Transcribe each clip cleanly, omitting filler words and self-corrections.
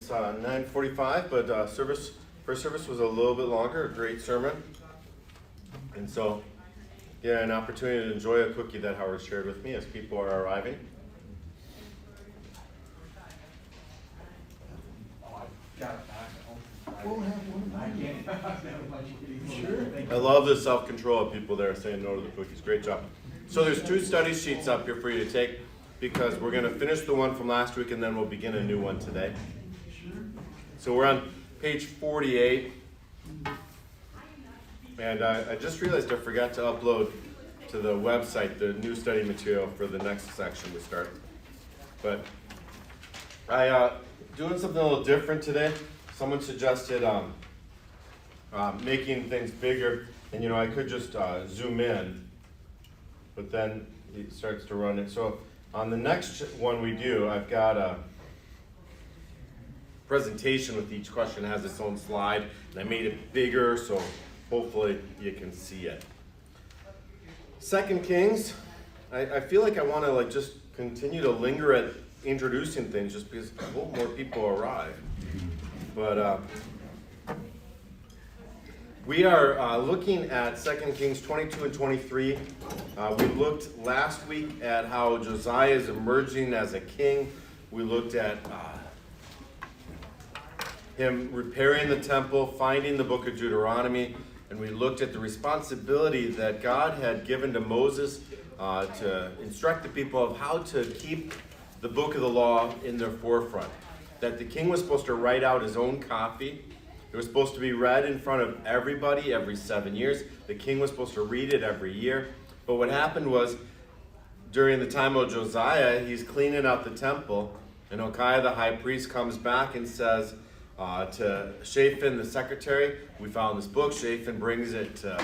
It's 9:45, but first service was a little bit longer, a great sermon. And so, yeah, an opportunity to enjoy a cookie that Howard shared with me as people are arriving. I love the self-control of people there saying no to the cookies. Great job. So there's 2 study sheets up here for you to take because we're going to finish the one from last week and then we'll begin a new one today. So we're on page 48. And I just realized I forgot to upload to the website the new study material for the next section we start. But I doing something a little different today. Someone suggested making things bigger, and I could just zoom in, but then it starts to run it. So on the next one we do, I've got a presentation with each question. It has its own slide, and I made it bigger so hopefully you can see it. 2 Kings, I feel like I want to just continue to linger at introducing things just because I hope more people arrive. But we are looking at 2 Kings 22 and 23. We looked last week at how Josiah is emerging as a king. We looked at him repairing the temple, finding the book of Deuteronomy, and we looked at the responsibility that God had given to Moses to instruct the people of how to keep the book of the law in their forefront. That the king was supposed to write out his own copy. It was supposed to be read in front of everybody every 7 years. The king was supposed to read it every year. But what happened was, during the time of Josiah, he's cleaning out the temple, and Hilkiah the high priest comes back and says to Shaphan the secretary, we found this book. Shaphan brings it to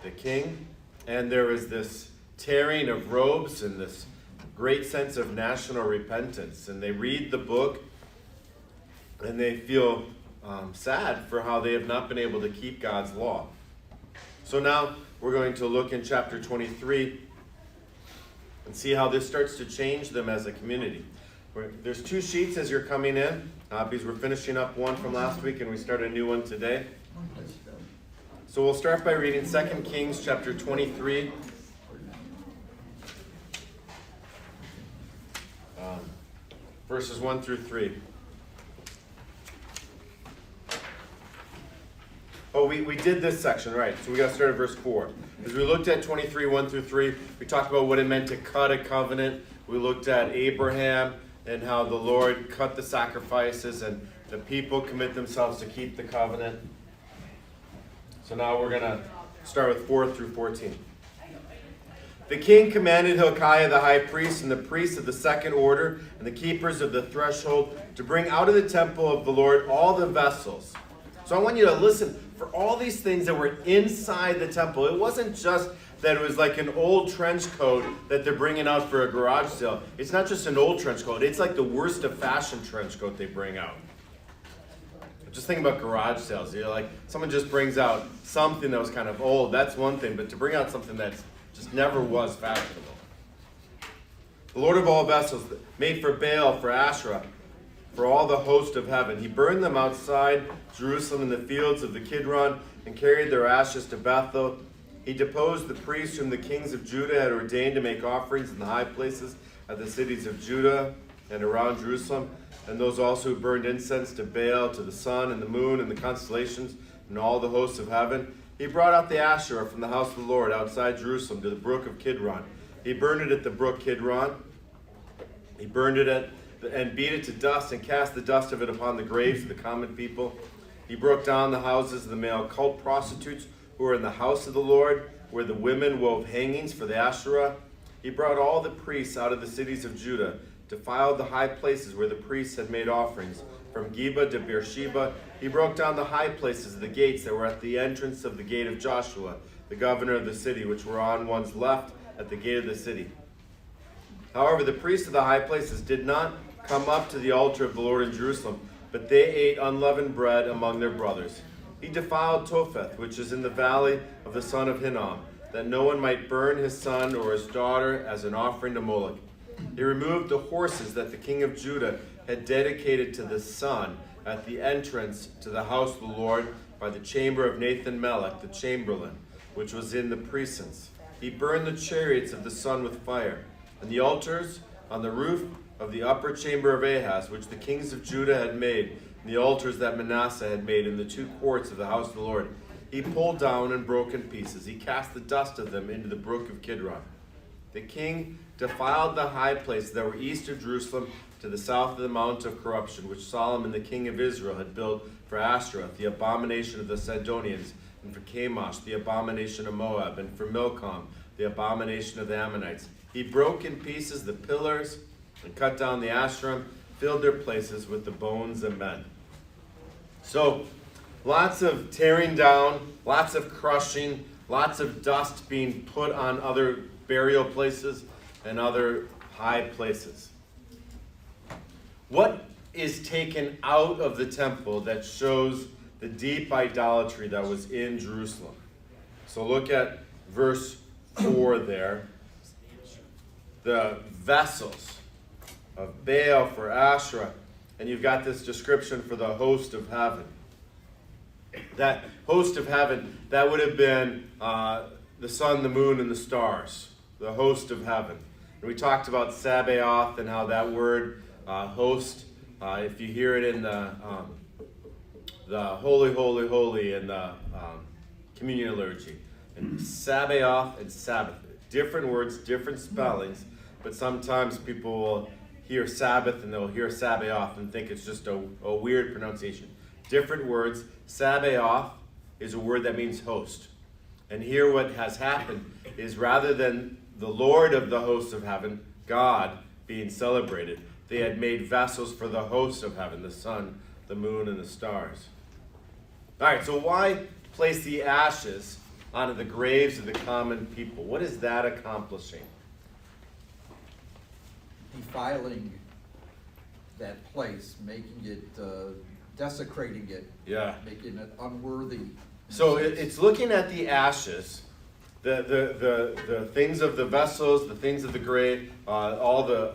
the king, and there is this tearing of robes and this great sense of national repentance. And they read the book, and they feel sad for how they have not been able to keep God's law. So now we're going to look in chapter 23 and see how this starts to change them as a community. There's 2 sheets as you're coming in, because we're finishing up one from last week and we start a new one today. So we'll start by reading 2 Kings chapter 23. Verses 1 through 3. Oh, we did this section, right? So we got to start at verse 4. As we looked at 23, 1 through 3, we talked about what it meant to cut a covenant. We looked at Abraham and how the Lord cut the sacrifices and the people commit themselves to keep the covenant. So now we're going to start with 4 through 14. The king commanded Hilkiah the high priest and the priests of the second order and the keepers of the threshold to bring out of the temple of the Lord all the vessels. So I want you to listen for all these things that were inside the temple. It wasn't just that it was like an old trench coat that they're bringing out for a garage sale. It's not just an old trench coat. It's like the worst of fashion trench coat they bring out. Just think about garage sales. Like someone just brings out something that was kind of old. That's one thing. But to bring out something that just never was fashionable. The Lord of all vessels, made for Baal, for Asherah, for all the host of heaven. He burned them outside Jerusalem in the fields of the Kidron and carried their ashes to Bethel. He deposed the priests whom the kings of Judah had ordained to make offerings in the high places at the cities of Judah and around Jerusalem, and those also who burned incense to Baal, to the sun and the moon and the constellations and all the hosts of heaven. He brought out the Asherah from the house of the Lord outside Jerusalem to the brook of Kidron. He burned it at the brook Kidron. He burned it and beat it to dust and cast the dust of it upon the graves of the common people. He broke down the houses of the male cult prostitutes who were in the house of the Lord, where the women wove hangings for the Asherah. He brought all the priests out of the cities of Judah, defiled the high places where the priests had made offerings. From Geba to Beersheba, he broke down the high places of the gates that were at the entrance of the gate of Joshua, the governor of the city, which were on one's left at the gate of the city. However, the priests of the high places did not come up to the altar of the Lord in Jerusalem, but they ate unleavened bread among their brothers. He defiled Topheth, which is in the valley of the son of Hinnom, that no one might burn his son or his daughter as an offering to Moloch. He removed the horses that the king of Judah had dedicated to the sun at the entrance to the house of the Lord by the chamber of Nathan Melech, the chamberlain, which was in the precincts. He burned the chariots of the sun with fire, and the altars on the roof of the upper chamber of Ahaz, which the kings of Judah had made, and the altars that Manasseh had made in the two courts of the house of the Lord, he pulled down and broke in pieces. He cast the dust of them into the brook of Kidron. The king defiled the high places that were east of Jerusalem to the south of the Mount of Corruption, which Solomon the king of Israel had built for Ashtoreth, the abomination of the Sidonians, and for Chemosh, the abomination of Moab, and for Milcom, the abomination of the Ammonites. He broke in pieces the pillars and cut down the Asherim, filled their places with the bones of men. So, lots of tearing down, lots of crushing, lots of dust being put on other burial places and other high places. What is taken out of the temple that shows the deep idolatry that was in Jerusalem? So look at verse 4 there. The vessels of Baal for Asherah, and you've got this description for the host of heaven. That host of heaven, that would have been the sun, the moon, and the stars. The host of heaven. And we talked about Sabaoth and how that word host, if you hear it in the holy, holy, holy in the communion liturgy. And Sabaoth and Sabbath, different words, different spellings, but sometimes people will hear Sabbath and they'll hear Sabaoth and think it's just a weird pronunciation. Different words. Sabaoth is a word that means host. And here what has happened is rather than the Lord of the hosts of heaven, God, being celebrated, they had made vessels for the hosts of heaven, the sun, the moon, and the stars. All right, so why place the ashes onto the graves of the common people? What is that accomplishing? Defiling that place, making it, desecrating it, making it unworthy. So it's looking at the ashes, the things of the vessels, the things of the grave, all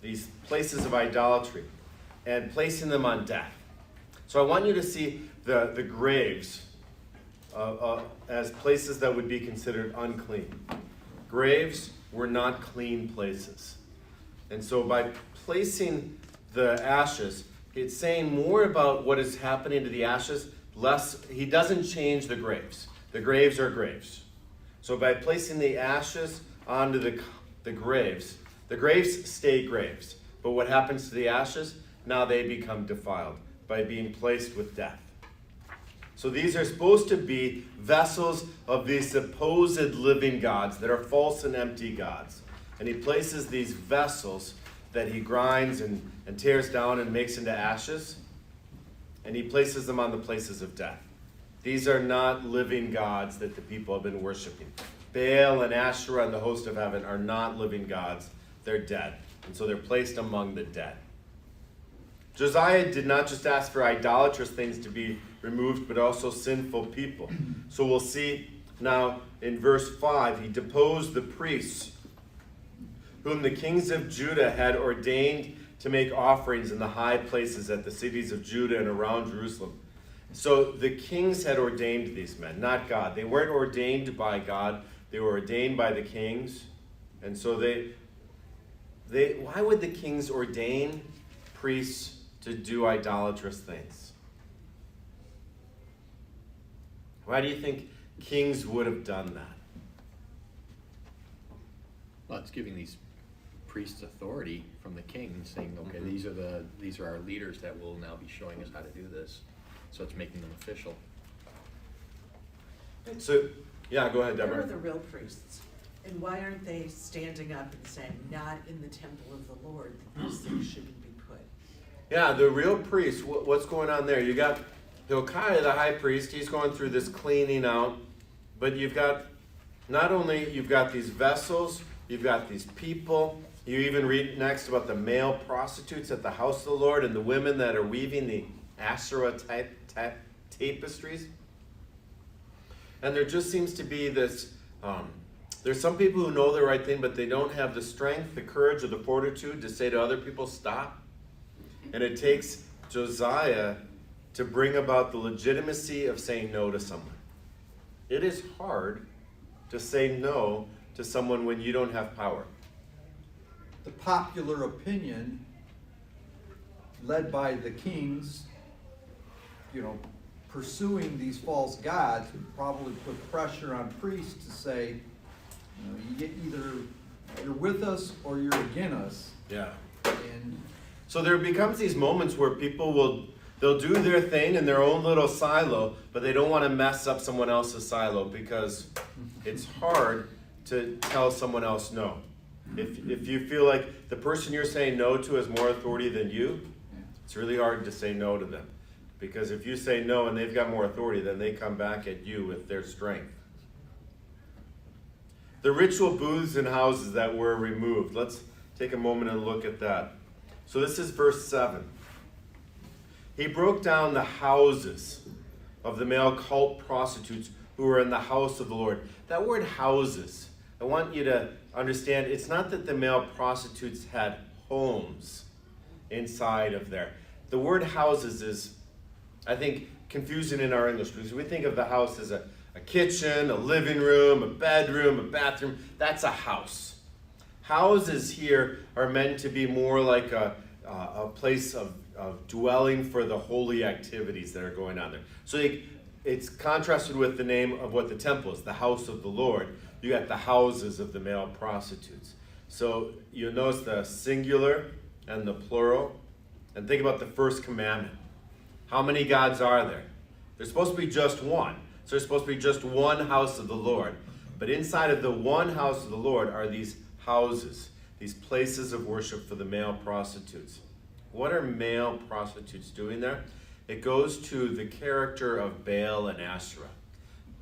these places of idolatry, and placing them on death. So I want you to see the graves as places that would be considered unclean. Graves were not clean places. And so by placing the ashes, it's saying more about what is happening to the ashes, less. He doesn't change the graves. The graves are graves. So by placing the ashes onto the graves stay graves. But what happens to the ashes? Now they become defiled by being placed with death. So these are supposed to be vessels of these supposed living gods that are false and empty gods. And he places these vessels that he grinds and tears down and makes into ashes, and he places them on the places of death. These are not living gods that the people have been worshiping. Baal and Asherah and the host of heaven are not living gods. They're dead. And so they're placed among the dead. Josiah did not just ask for idolatrous things to be removed, but also sinful people. So we'll see now in verse 5, he deposed the priests whom the kings of Judah had ordained to make offerings in the high places at the cities of Judah and around Jerusalem. So the kings had ordained these men, not God. They weren't ordained by God. They were ordained by the kings. And so why would the kings ordain priests to do idolatrous things? Why do you think kings would have done that? Well, it's giving these priests authority from the king, saying, okay, these are our leaders that will now be showing us how to do this. So it's making them official. So, yeah, go ahead, Deborah. Where are the real priests? And why aren't they standing up and saying, not in the temple of the Lord, that these things shouldn't be put? Yeah, the real priests, what's going on there? You got Hilkiah, the high priest, he's going through this cleaning out, but you've got, not only you've got these vessels, you've got these people. You even read next about the male prostitutes at the house of the Lord and the women that are weaving the Asherah type tapestries. And there just seems to be this There's some people who know the right thing, but they don't have the strength, the courage, or the fortitude to say to other people, stop. And it takes Josiah to bring about the legitimacy of saying no to someone. It is hard to say no to someone when you don't have power. The popular opinion, led by the kings, pursuing these false gods, would probably put pressure on priests to say, you get either you're with us or you're against us. Yeah. And so there becomes these moments where people they'll do their thing in their own little silo, but they don't want to mess up someone else's silo because it's hard to tell someone else no. If you feel like the person you're saying no to has more authority than you, it's really hard to say no to them. Because if you say no and they've got more authority, then they come back at you with their strength. The ritual booths and houses that were removed. Let's take a moment and look at that. So this is verse 7. He broke down the houses of the male cult prostitutes who were in the house of the Lord. That word houses, I want you to understand, it's not that the male prostitutes had homes inside of there. The word houses is, I think, confusing in our English because we think of the house as a kitchen, a living room, a bedroom, a bathroom. That's a house. Houses here are meant to be more like a place of dwelling for the holy activities that are going on there. So it's contrasted with the name of what the temple is, the house of the Lord. You got the houses of the male prostitutes. So you'll notice the singular and the plural. And think about the first commandment. How many gods are there? There's supposed to be just one. So there's supposed to be just one house of the Lord. But inside of the one house of the Lord are these houses, these places of worship for the male prostitutes. What are male prostitutes doing there? It goes to the character of Baal and Asherah.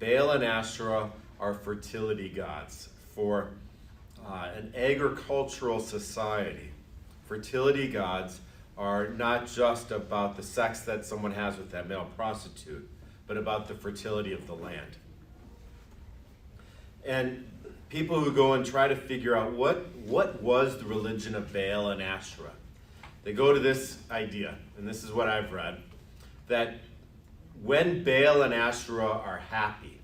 Baal and Asherah are fertility gods. For an agricultural society, fertility gods are not just about the sex that someone has with that male prostitute, but about the fertility of the land. And people who go and try to figure out what was the religion of Baal and Asherah, they go to this idea, and this is what I've read, that when Baal and Asherah are happy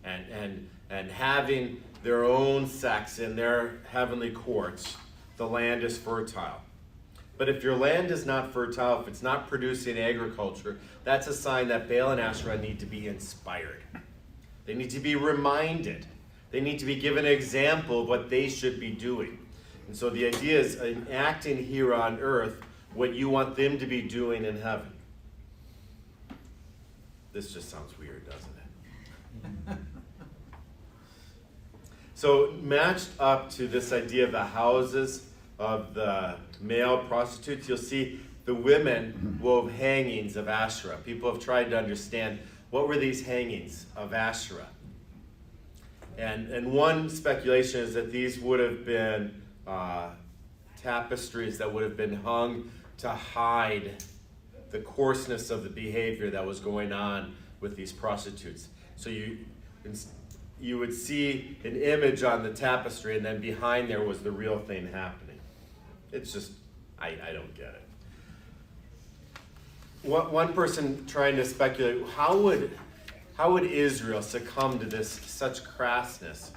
and having their own sex in their heavenly courts, the land is fertile. But if your land is not fertile, if it's not producing agriculture, that's a sign that Baal and Asherah need to be inspired. They need to be reminded. They need to be given an example of what they should be doing. And so the idea is enacting here on earth what you want them to be doing in heaven. This just sounds weird, doesn't it? So matched up to this idea of the houses of the male prostitutes, you'll see the women wove hangings of Asherah. People have tried to understand what were these hangings of Asherah. And one speculation is that these would have been tapestries that would have been hung to hide the coarseness of the behavior that was going on with these prostitutes. So you would see an image on the tapestry, and then behind there was the real thing happening. It's just, I don't get it. One person trying to speculate, how would Israel succumb to this such crassness,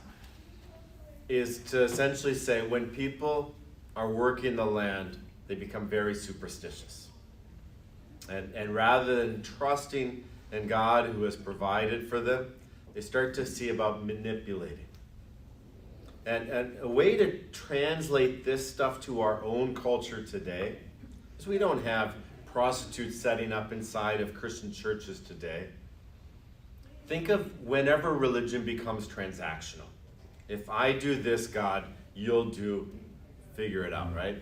is to essentially say when people are working the land, they become very superstitious. And rather than trusting in God who has provided for them, they start to see about manipulating. And a way to translate this stuff to our own culture today is we don't have prostitutes setting up inside of Christian churches today. Think of whenever religion becomes transactional. If I do this, God, you'll figure it out, right?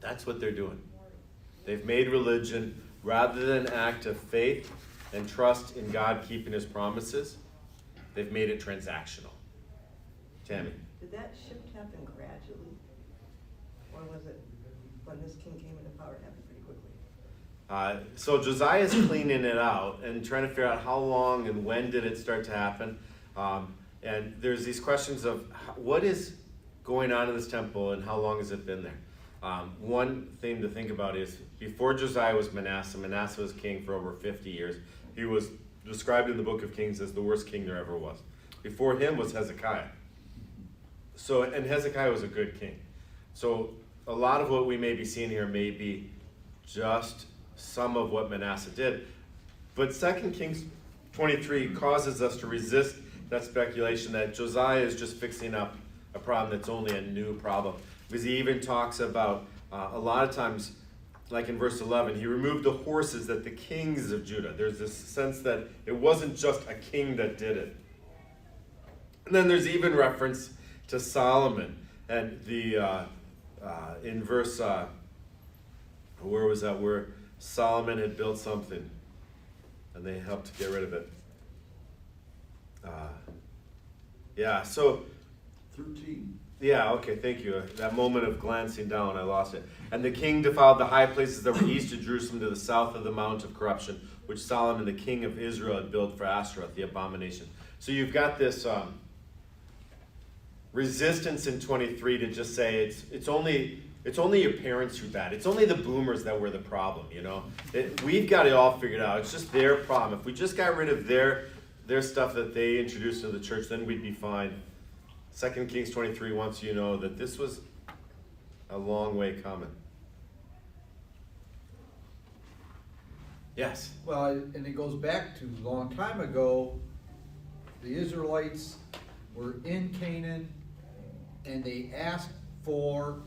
That's what they're doing. They've made religion, rather than an act of faith and trust in God keeping his promises, they've made it transactional. Tammy? Did that shift happen gradually? Or was it when this king came into power, it happened pretty quickly? So Josiah's cleaning it out and trying to figure out how long and when did it start to happen. And there's these questions of what is going on in this temple and how long has it been there? One thing to think about is before Josiah was Manasseh, Manasseh was king for over 50 years. He was described in the book of Kings as the worst king there ever was. Before him was Hezekiah. So, and Hezekiah was a good king. So a lot of what we may be seeing here may be just some of what Manasseh did. But 2 Kings 23 causes us to resist that speculation that Josiah is just fixing up a problem that's only a new problem. Because he even talks about, a lot of times, like in verse 11, he removed the horses that the kings of Judah. There's this sense that it wasn't just a king that did it. And then there's even reference to Solomon. And the in verse, where was that? Where Solomon had built something and they helped get rid of it. Yeah, so 13. yeah, okay, thank you. That moment of glancing down, I lost it. And the king defiled the high places that were east of Jerusalem to the south of the Mount of Corruption, which Solomon, the king of Israel, had built for Ashtoreth, the abomination. So you've got this resistance in 23 to just say it's only your parents who bad. It's only the boomers that were the problem, you know. We've got it all figured out. It's just their problem. If we just got rid of their stuff that they introduced into the church, then we'd be fine. 2 Kings 23 wants you to know that this was a long way coming. Yes? Well, and it goes back to a long time ago, the Israelites were in Canaan and they asked for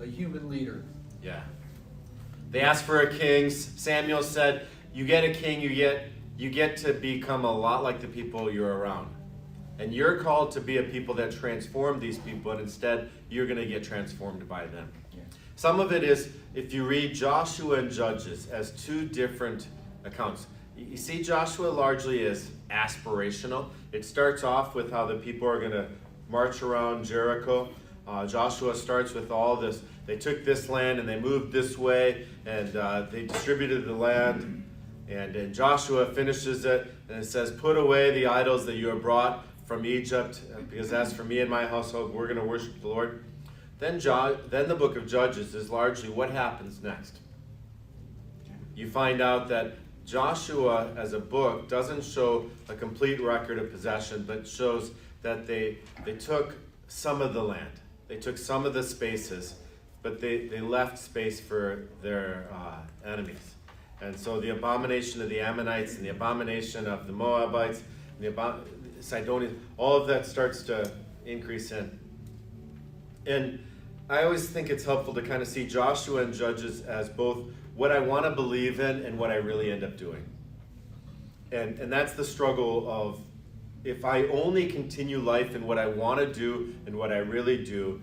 a human leader. Yeah. They asked for a king. Samuel said, you get a king, you get to become a lot like the people you're around. And you're called to be a people that transform these people, and instead you're going to get transformed by them. Yeah. Some of it is, if you read Joshua and Judges as two different accounts, you see Joshua largely is aspirational. It starts off with how the people are going to march around Jericho. Joshua starts with all this. They took this land and they moved this way, and they distributed the land. And Joshua finishes it, and it says, put away the idols that you have brought from Egypt, because as for me and my household, we're going to worship the Lord. Then the book of Judges is largely what happens next. You find out that Joshua, as a book, doesn't show a complete record of possession, but shows that they took some of the land. They took some of the spaces, but they left space for their enemies. And so the abomination of the Ammonites and the abomination of the Moabites and the Sidonians, all of that starts to increase in. And I always think it's helpful to kind of see Joshua and Judges as both what I want to believe in and what I really end up doing. And that's the struggle of, if I only continue life in what I want to do and what I really do,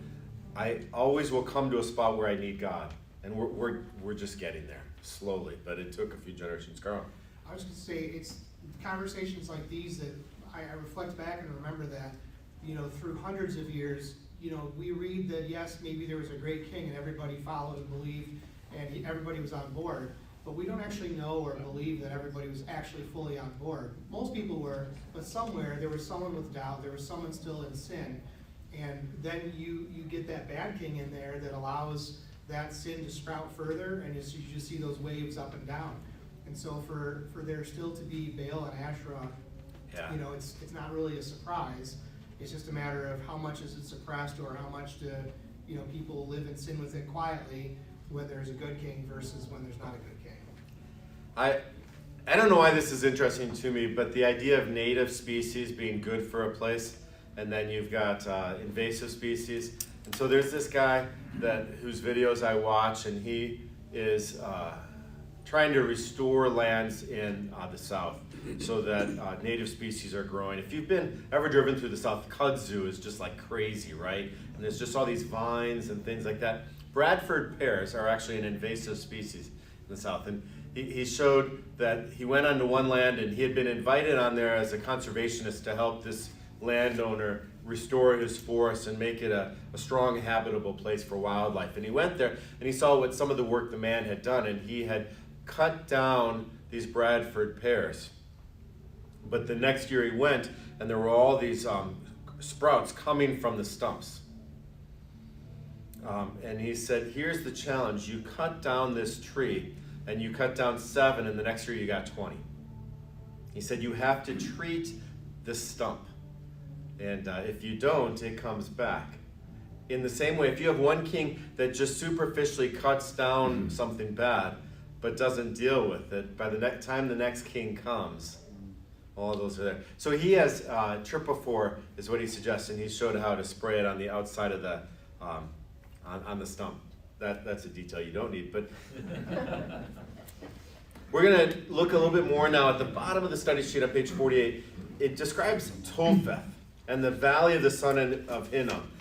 I always will come to a spot where I need God. And we're just getting there slowly, but it took a few generations. Carl? I was going to say, it's conversations like these that I reflect back and remember that, through hundreds of years, we read that, yes, maybe there was a great king and everybody followed and believed and everybody was on board, but we don't actually know or believe that everybody was actually fully on board. Most people were, but somewhere there was someone with doubt, there was someone still in sin, and then you get that bad king in there that allows that sin to sprout further, and you just see those waves up and down. And so for there still to be Baal and Asherah, Yeah. it's not really a surprise. It's just a matter of how much is it suppressed, or how much do people live in sin with it quietly when there's a good king versus when there's not a good king. I don't know why this is interesting to me, but the idea of native species being good for a place, and then you've got invasive species. And so there's this guy whose videos I watch, and he is trying to restore lands in the South so that native species are growing. If you've ever driven through the South, kudzu is just like crazy, right? And there's just all these vines and things like that. Bradford pears are actually an invasive species in the South. And he showed that he went onto one land and he had been invited on there as a conservationist to help this landowner restore his forest and make it a strong habitable place for wildlife. And he went there and he saw what some of the work the man had done, and he had cut down these Bradford pears. But the next year he went and there were all these sprouts coming from the stumps. And he said, here's the challenge. You cut down this tree, and you cut down 7, and the next year you got 20. He said, you have to treat the stump. And if you don't, it comes back. In the same way, if you have one king that just superficially cuts down something bad, but doesn't deal with it, by the time the next king comes, all those are there. So he has Tripophor is what he suggests, and he showed how to spray it on the outside of the on the stump. That's a detail you don't need, but we're going to look a little bit more now at the bottom of the study sheet on page 48. It describes Topheth and the valley of the son of Hinnom.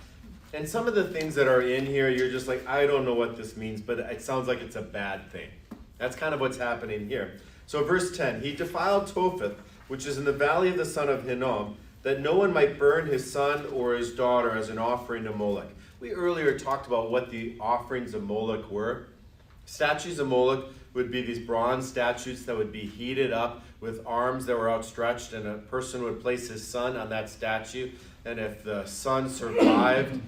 And some of the things that are in here, you're just like, I don't know what this means, but it sounds like it's a bad thing. That's kind of what's happening here. So verse 10, he defiled Topheth, which is in the valley of the son of Hinnom, that no one might burn his son or his daughter as an offering to Moloch. We earlier talked about what the offerings of Moloch were. Statues of Moloch would be these bronze statues that would be heated up with arms that were outstretched, and a person would place his son on that statue. And if the son survived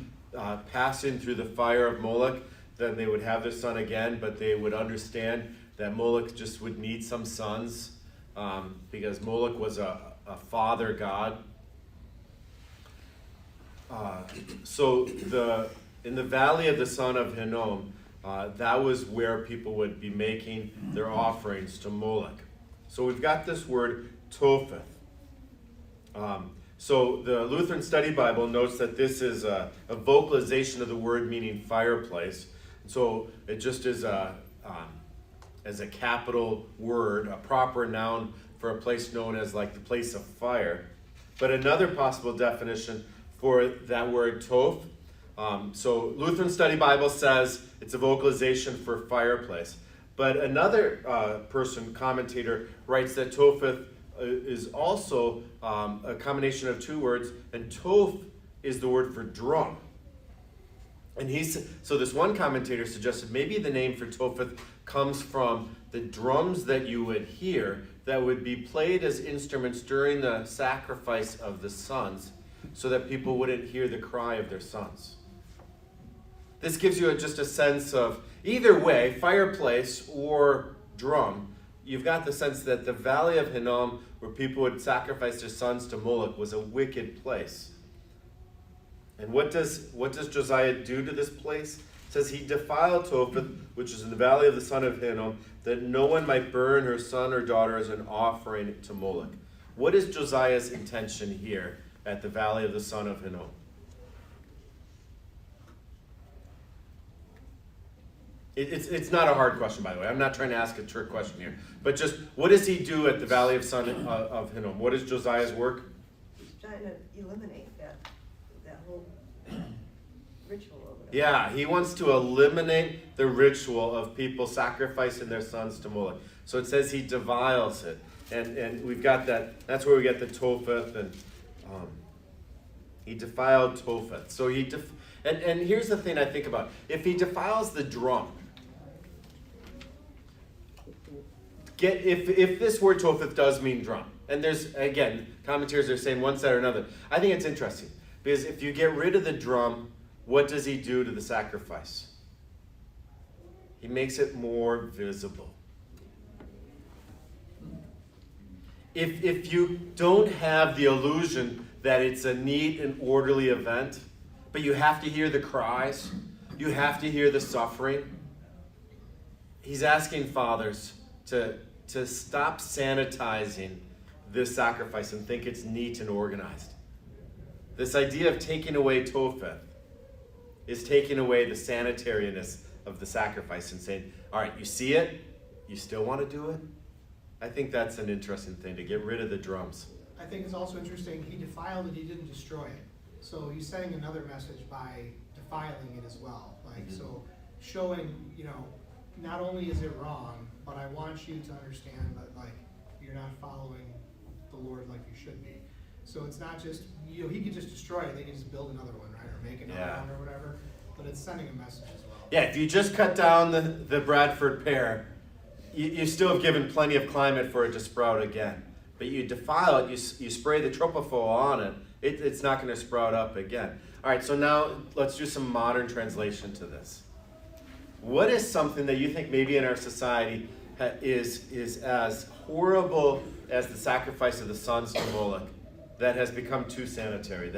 passing through the fire of Moloch, then they would have their son again, but they would understand that Moloch just would need some sons because Moloch was a father god. So in the valley of the son of Hinnom, that was where people would be making their offerings to Moloch. So we've got this word Topheth. So the Lutheran Study Bible notes that this is a vocalization of the word meaning fireplace. So it just is as a capital word, a proper noun for a place known as like the place of fire. But another possible definition for that word Toph, so Lutheran Study Bible says it's a vocalization for fireplace. But another commentator, writes that Topheth is also a combination of two words, and Toph is the word for drum. And so this one commentator suggested maybe the name for Topheth comes from the drums that you would hear that would be played as instruments during the sacrifice of the sons, so that people wouldn't hear the cry of their sons. This gives you just a sense of, either way, fireplace or drum, you've got the sense that the valley of Hinnom, where people would sacrifice their sons to Moloch, was a wicked place. And what does Josiah do to this place? It says he defiled Topheth, which is in the valley of the son of Hinnom, that no one might burn her son or daughter as an offering to Moloch. What is Josiah's intention here at the valley of the son of Hinnom? It's not a hard question, by the way. I'm not trying to ask a trick question here. But just, what does he do at the valley of son of Hinnom? What is Josiah's work? He's trying to eliminate that whole ritual over there. Yeah, he wants to eliminate the ritual of people sacrificing their sons to Moloch. So it says he deviles it. And we've got that, that's where we get the Topheth, and he defiled Topheth. So and here's the thing I think about. If he defiles the drum, if this word Topheth does mean drum, and there's, again, commentators are saying one side or another, I think it's interesting. Because if you get rid of the drum, what does he do to the sacrifice? He makes it more visible. If you don't have the illusion that it's a neat and orderly event, but you have to hear the cries, you have to hear the suffering, he's asking fathers to stop sanitizing this sacrifice and think it's neat and organized. This idea of taking away Topheth is taking away the sanitariness of the sacrifice and saying, all right, you see it, you still want to do it? I think that's an interesting thing, to get rid of the drums. I think it's also interesting, he defiled it, he didn't destroy it. So he's sending another message by defiling it as well. Like, so showing, not only is it wrong, but I want you to understand that, like, you're not following the Lord like you should be. So it's not just, he could just destroy it, they can just build another one, right? Or make another one or whatever. But it's sending a message as well. Yeah, if you just cut down the Bradford pear, you still have given plenty of climate for it to sprout again. But you defile it, you spray the Tropopho on it, It's not going to sprout up again. All right, so now let's do some modern translation to this. What is something that you think maybe in our society is as horrible as the sacrifice of the sons to Moloch that has become too sanitary?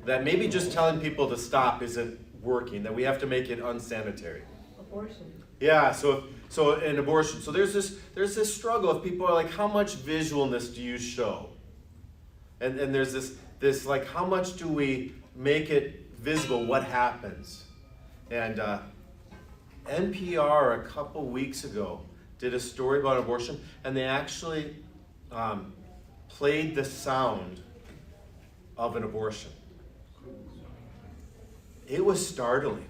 That maybe just telling people to stop isn't working, that we have to make it unsanitary. Abortion. Yeah, so in abortion. So there's this struggle of people are like, how much visualness do you show? And there's this like, how much do we make it visible what happens? And NPR a couple weeks ago did a story about abortion, and they actually played the sound of an abortion. It was startling.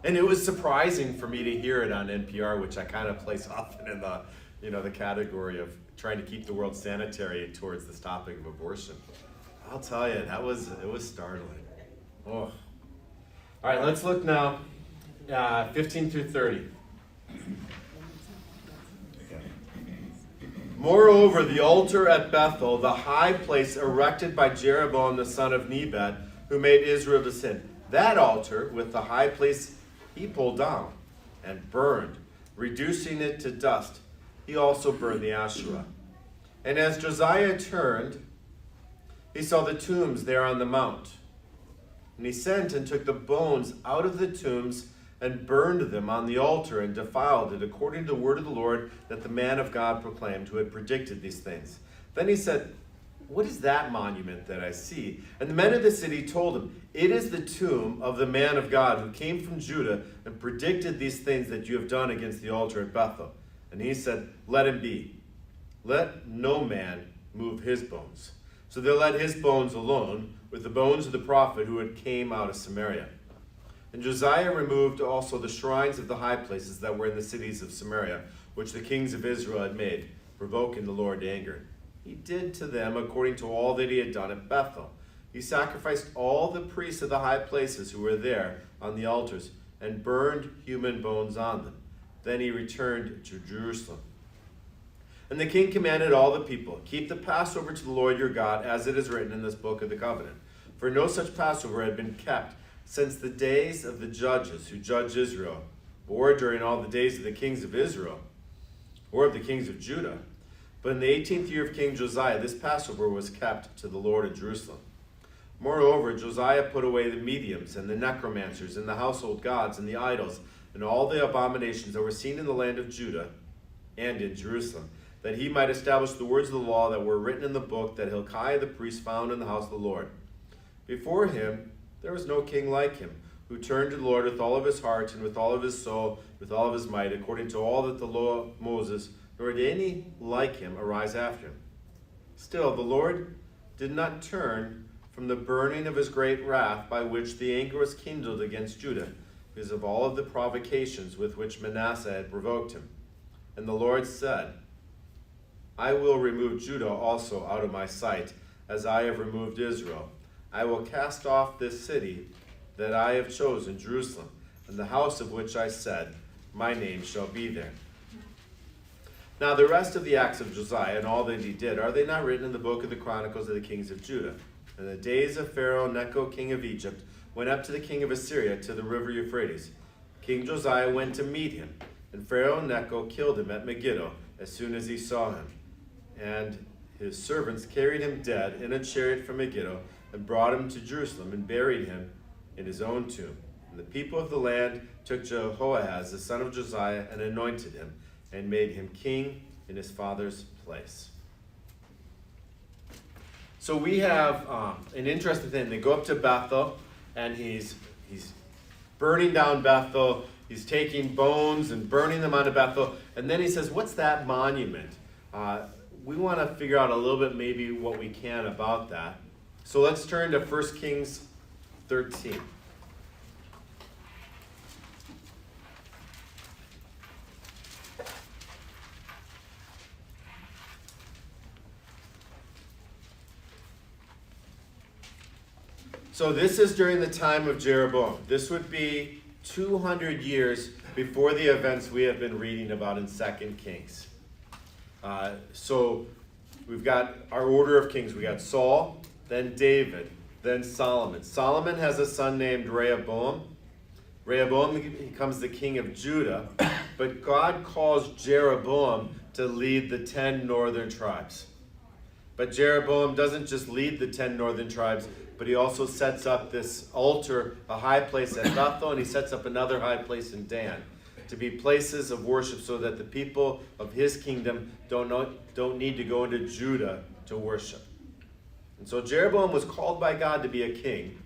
And it was surprising for me to hear it on NPR, which I kind of place often in the category of trying to keep the world sanitary towards this topic of abortion. I'll tell you, it was startling. Oh. All right, let's look now, 15 through 30. Moreover, the altar at Bethel, the high place erected by Jeroboam the son of Nebat, who made Israel to sin, that altar with the high place he pulled down and burned, reducing it to dust. He also burned the Asherah. And as Josiah turned, he saw the tombs there on the mount. And he sent and took the bones out of the tombs and burned them on the altar and defiled it, according to the word of the Lord that the man of God proclaimed, who had predicted these things. Then he said, what is that monument that I see? And the men of the city told him, it is the tomb of the man of God who came from Judah and predicted these things that you have done against the altar at Bethel. And he said, let him be. Let no man move his bones. So they let his bones alone, with the bones of the prophet who had came out of Samaria. And Josiah removed also the shrines of the high places that were in the cities of Samaria, which the kings of Israel had made, provoking the Lord to anger. He did to them according to all that he had done at Bethel. He sacrificed all the priests of the high places who were there on the altars, and burned human bones on them. Then he returned to Jerusalem. And the king commanded all the people, keep the Passover to the Lord your God, as it is written in this book of the covenant. For no such Passover had been kept since the days of the judges who judged Israel, or during all the days of the kings of Israel, or of the kings of Judah. But in the 18th year of King Josiah, this Passover was kept to the Lord in Jerusalem. Moreover, Josiah put away the mediums and the necromancers and the household gods and the idols and all the abominations that were seen in the land of Judah and in Jerusalem, that he might establish the words of the law that were written in the book that Hilkiah the priest found in the house of the Lord. Before him there was no king like him, who turned to the Lord with all of his heart and with all of his soul, with all of his might, according to all that the law of Moses, nor did any like him arise after him. Still, the Lord did not turn from the burning of his great wrath by which the anger was kindled against Judah, because of all of the provocations with which Manasseh had provoked him. And the Lord said, I will remove Judah also out of my sight, as I have removed Israel. I will cast off this city that I have chosen, Jerusalem, and the house of which I said, my name shall be there. Now the rest of the acts of Josiah and all that he did, are they not written in the book of the Chronicles of the kings of Judah? In the days of Pharaoh Necho, king of Egypt, went up to the king of Assyria to the river Euphrates. King Josiah went to meet him, and Pharaoh Necho killed him at Megiddo as soon as he saw him. And his servants carried him dead in a chariot from Megiddo and brought him to Jerusalem and buried him in his own tomb. And the people of the land took Jehoahaz, the son of Josiah, and anointed him and made him king in his father's place. So we have an interesting thing. They go up to Bethel, and he's burning down Bethel. He's taking bones and burning them onto Bethel. And then he says, what's that monument? We want to figure out a little bit maybe what we can about that. So let's turn to 1 Kings 13. So this is during the time of Jeroboam. This would be 200 years before the events we have been reading about in 2 Kings. So we've got our order of kings. We got Saul, then David, then Solomon. Solomon has a son named Rehoboam. Rehoboam becomes the king of Judah, but God calls Jeroboam to lead the 10 northern tribes. But Jeroboam doesn't just lead the 10 northern tribes, but he also sets up this altar, a high place at Bethel, and he sets up another high place in Dan, to be places of worship so that the people of his kingdom don't need to go into Judah to worship. And so Jeroboam was called by God to be a king,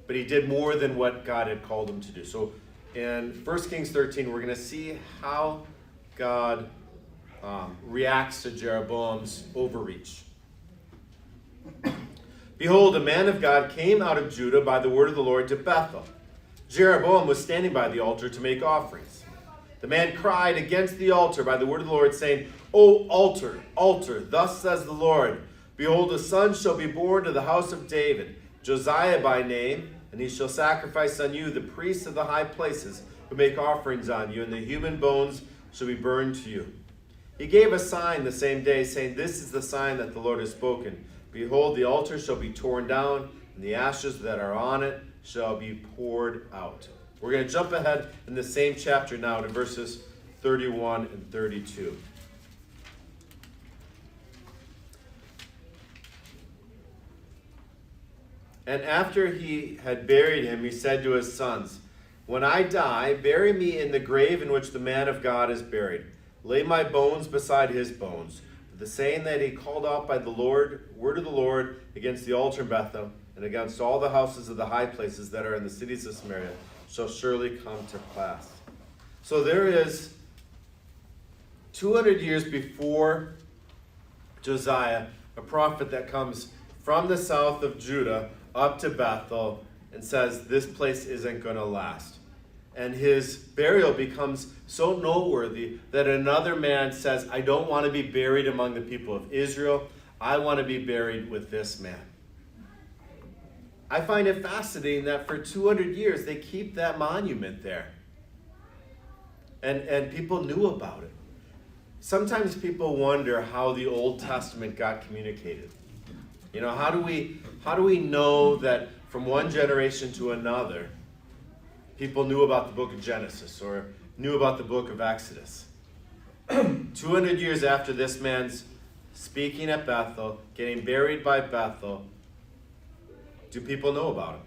but he did more than what God had called him to do. So in 1 Kings 13, we're going to see how God reacts to Jeroboam's overreach. Behold, a man of God came out of Judah by the word of the Lord to Bethel. Jeroboam was standing by the altar to make offerings. The man cried against the altar by the word of the Lord, saying, O altar, altar, thus says the Lord, behold, a son shall be born to the house of David, Josiah by name, and he shall sacrifice on you the priests of the high places who make offerings on you, and the human bones shall be burned to you. He gave a sign the same day, saying, This is the sign that the Lord has spoken. Behold, the altar shall be torn down, and the ashes that are on it shall be poured out. We're going to jump ahead in the same chapter now to verses 31 and 32. And after he had buried him, he said to his sons, When I die, bury me in the grave in which the man of God is buried. Lay my bones beside his bones. For the saying that he called out by the word of the Lord against the altar in Bethel, and against all the houses of the high places that are in the cities of Samaria, shall surely come to pass. So there is 200 years before Josiah, a prophet that comes from the south of Judah up to Bethel and says this place isn't going to last. And his burial becomes so noteworthy that another man says, I don't want to be buried among the people of Israel. I want to be buried with this man. I find it fascinating that for 200 years they keep that monument there. And people knew about it. Sometimes people wonder how the Old Testament got communicated. You know, how do we know that from one generation to another, people knew about the book of Genesis or knew about the book of Exodus? 200 years after this man's speaking at Bethel, getting buried by Bethel, do people know about him?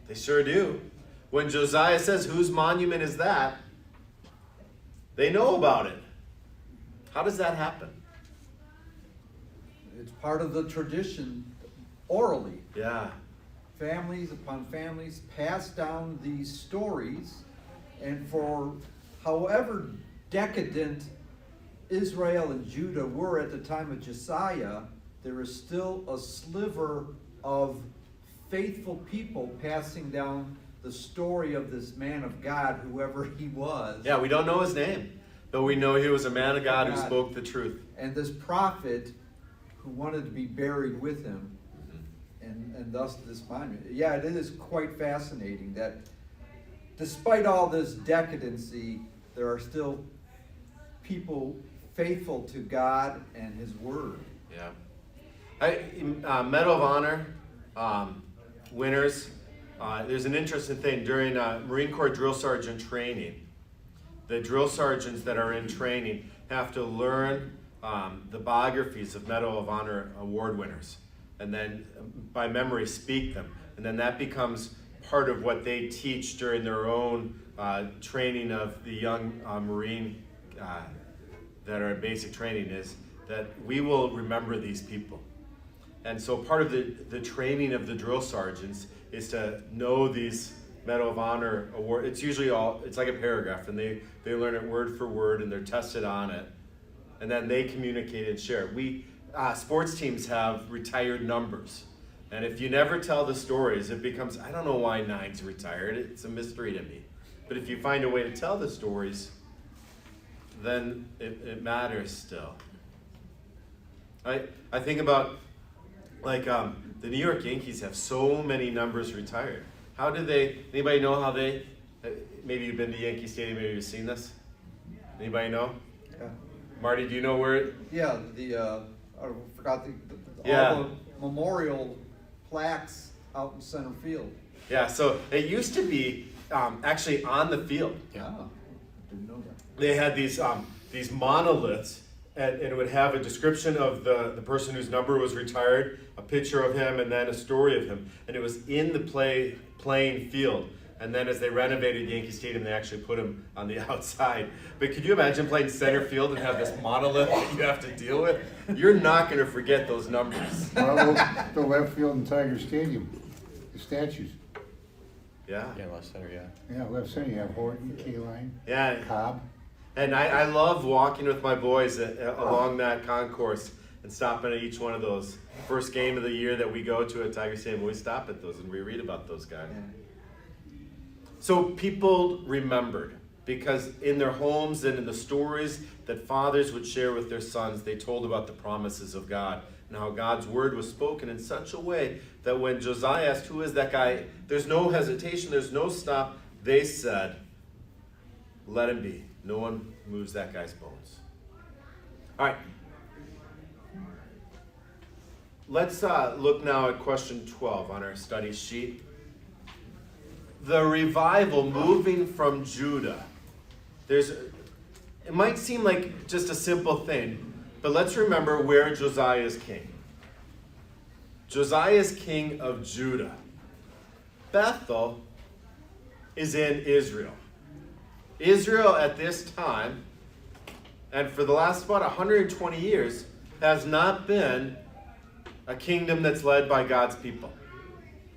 They sure do. When Josiah says, whose monument is that? They know about it. How does that happen? It's part of the tradition orally. Yeah. Families upon families pass down these stories, and for however decadent Israel and Judah were at the time of Josiah, there is still a sliver of faithful people passing down the story of this man of God, whoever he was. Yeah, we don't know his name, but we know he was a man of God who spoke the truth. And this prophet who wanted to be buried with him, and thus this monument. Yeah, it is quite fascinating that despite all this decadency, there are still people faithful to God and his word. Yeah. Medal of Honor winners, there's an interesting thing. During Marine Corps drill sergeant training, the drill sergeants that are in training have to learn the biographies of Medal of Honor award winners, and then by memory speak them. And then that becomes part of what they teach during their own training of the young Marine that are in basic training, is that we will remember these people. And so part of the training of the drill sergeants is to know these Medal of Honor award. It's usually it's like a paragraph, and they learn it word for word, and they're tested on it. And then they communicate and share. Sports teams have retired numbers. And if you never tell the stories, it becomes, I don't know why 9's retired. It's a mystery to me. But if you find a way to tell the stories, then it matters still. I think about, like, the New York Yankees have so many numbers retired. How did anybody know how maybe you've been to Yankee Stadium, maybe you've seen this? Anybody know? Yeah. Marty, do you know where? Yeah, I forgot Yeah. all the memorial plaques out in center field. Yeah, so it used to be actually on the field. Ah, didn't know that. They had these monoliths, and it would have a description of the person whose number was retired, a picture of him, and then a story of him. And it was in the playing field. And then as they renovated Yankee Stadium, they actually put him on the outside. But could you imagine playing center field and have this monolith that you have to deal with? You're not going to forget those numbers. Well, the left field in Tiger Stadium, the statues. Yeah. Yeah, left center, yeah. Yeah, left center, you have Horton, K-line, Yeah. Cobb. And I love walking with my boys along that concourse and stopping at each one of those. First game of the year that we go to at Tiger Stadium, we stop at those and we read about those guys. So people remembered because in their homes and in the stories that fathers would share with their sons, they told about the promises of God and how God's word was spoken in such a way that when Josiah asked, who is that guy? There's no hesitation, there's no stop. They said, let him be. No one moves that guy's bones. All right. Let's look now at question 12 on our study sheet. The revival moving from Judah. It might seem like just a simple thing, but let's remember where Josiah is king. Josiah is king of Judah. Bethel is in Israel. Israel at this time, and for the last about 120 years, has not been a kingdom that's led by God's people.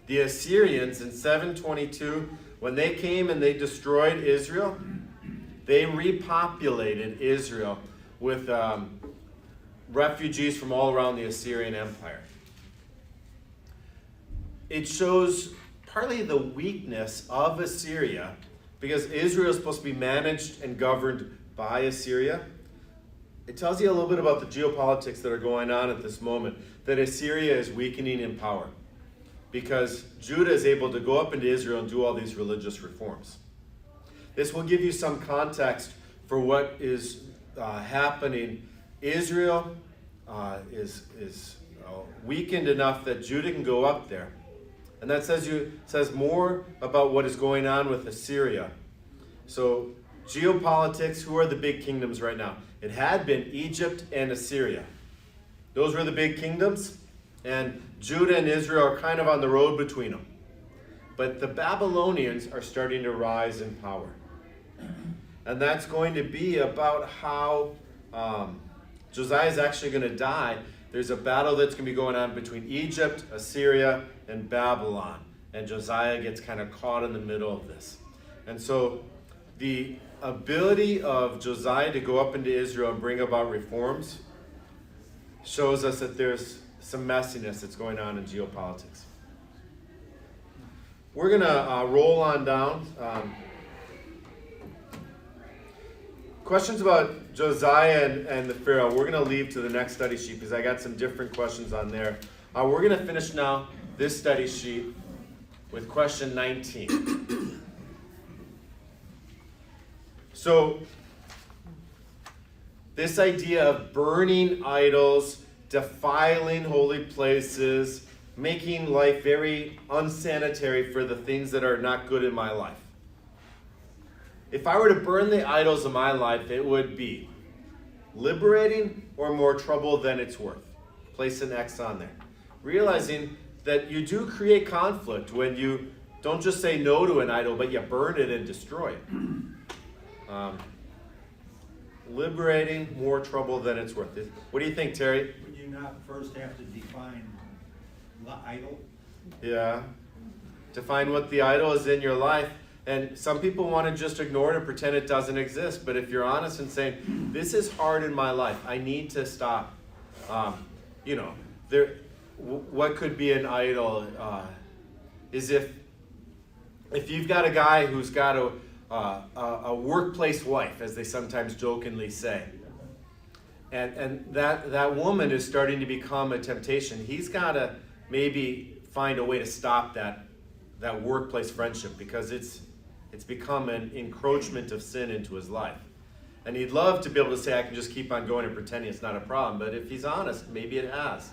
The Assyrians in 722, when they came and they destroyed Israel, they repopulated Israel with refugees from all around the Assyrian Empire. It shows partly the weakness of Assyria, because Israel is supposed to be managed and governed by Assyria. It tells you a little bit about the geopolitics that are going on at this moment, that Assyria is weakening in power because Judah is able to go up into Israel and do all these religious reforms. This will give you some context for what is happening. Israel is weakened enough that Judah can go up there. And that says more about what is going on with Assyria. So geopolitics, who are the big kingdoms right now? It had been Egypt and Assyria. Those were the big kingdoms, and Judah and Israel are kind of on the road between them. But the Babylonians are starting to rise in power. And that's going to be about how Josiah is actually going to die. There's a battle that's going to be going on between Egypt, Assyria, and Babylon. And Josiah gets kind of caught in the middle of this. And so the ability of Josiah to go up into Israel and bring about reforms shows us that there's some messiness that's going on in geopolitics. We're going to roll on down. Questions about Josiah and the Pharaoh, we're going to leave to the next study sheet because I got some different questions on there. We're going to finish now this study sheet with question 19. So, this idea of burning idols, defiling holy places, making life very unsanitary for the things that are not good in my life. If I were to burn the idols of my life, it would be liberating or more trouble than it's worth. Place an X on there. Realizing that you do create conflict when you don't just say no to an idol, but you burn it and destroy it. Liberating, more trouble than it's worth. What do you think, Terry? Would you not first have to define the idol? Yeah. Define what the idol is in your life. And some people want to just ignore it and pretend it doesn't exist. But if you're honest and saying, this is hard in my life, I need to stop. What could be an idol is if you've got a guy who's got a workplace wife, as they sometimes jokingly say, and that woman is starting to become a temptation. He's got to maybe find a way to stop that workplace friendship because it's become an encroachment of sin into his life. And he'd love to be able to say, I can just keep on going and pretending it's not a problem. But if he's honest, maybe it has.